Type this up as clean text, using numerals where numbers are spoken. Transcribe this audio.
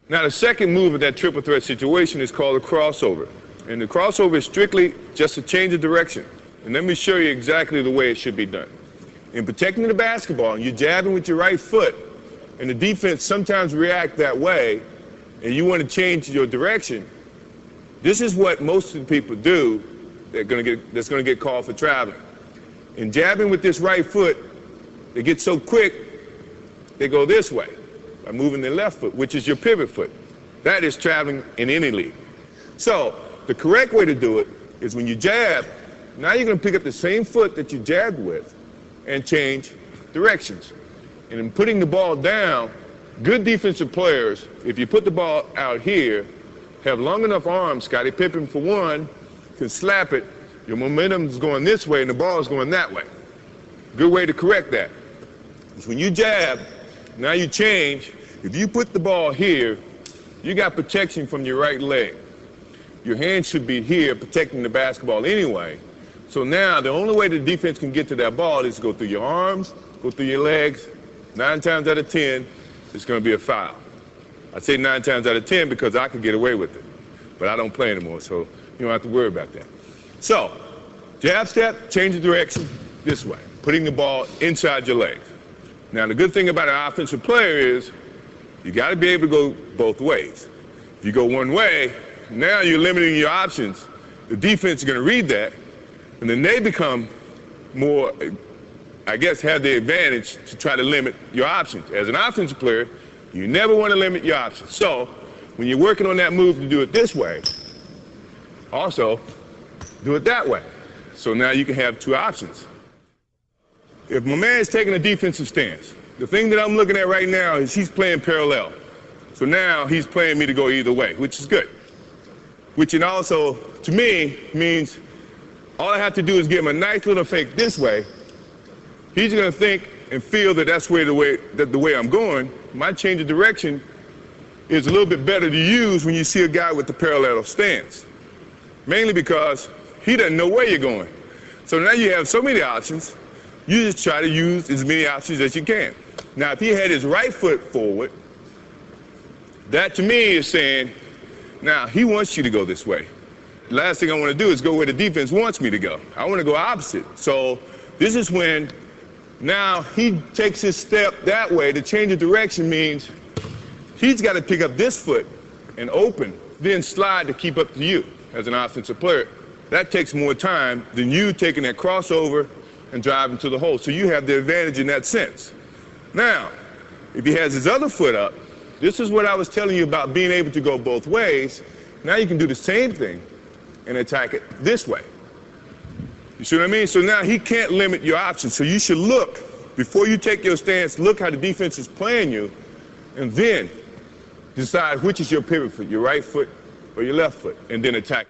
Now the second move of that triple threat situation is called a crossover. And the crossover is strictly just a change of direction. And let me show you exactly the way it should be done. In protecting the basketball, you're jabbing with your right foot, and the defense sometimes react that way, and you want to change your direction. This is what most of the people do that's going to get called for traveling. In jabbing with this right foot, they get so quick, they go this way by moving their left foot, which is your pivot foot. That is traveling in any league. So the correct way to do it is when you jab, now you're going to pick up the same foot that you jabbed with and change directions. And in putting the ball down, good defensive players, if you put the ball out here, have long enough arms. Scottie Pippen, for one, can slap it. Your momentum is going this way and the ball is going that way. Good way to correct that is when you jab, now you change. If you put the ball here, you got protection from your right leg. Your hand should be here protecting the basketball anyway. So now the only way the defense can get to that ball is to go through your arms, go through your legs. 9 times out of 10, it's going to be a foul. I say 9 times out of 10 because I could get away with it. But I don't play anymore, so you don't have to worry about that. So, jab step, change the direction this way, putting the ball inside your legs. Now, the good thing about an offensive player is you got to be able to go both ways. If you go one way, now you're limiting your options. The defense is going to read that, and then they become more, I guess, have the advantage to try to limit your options. As an offensive player, you never want to limit your options. So when you're working on that move to do it this way, also do it that way. So now you can have 2 options. If my man's taking a defensive stance, the thing that I'm looking at right now is he's playing parallel. So now he's playing me to go either way, which is good. Which it also, to me, means all I have to do is give him a nice little fake this way. He's going to think and feel that that's the way I'm going. My change of direction is a little bit better to use when you see a guy with the parallel stance. Mainly because he doesn't know where you're going. So now you have so many options, you just try to use as many options as you can. Now if he had his right foot forward, that to me is saying, now he wants you to go this way. The last thing I want to do is go where the defense wants me to go. I want to go opposite. So this is when now he takes his step that way. The change of direction means he's got to pick up this foot and open, then slide to keep up to you as an offensive player. That takes more time than you taking that crossover and driving to the hole. So you have the advantage in that sense. Now, if he has his other foot up, this is what I was telling you about being able to go both ways. Now you can do the same thing and attack it this way. You see what I mean? So now he can't limit your options. So you should look, before you take your stance, look how the defense is playing you, and then decide which is your pivot foot, your right foot or your left foot, and then attack.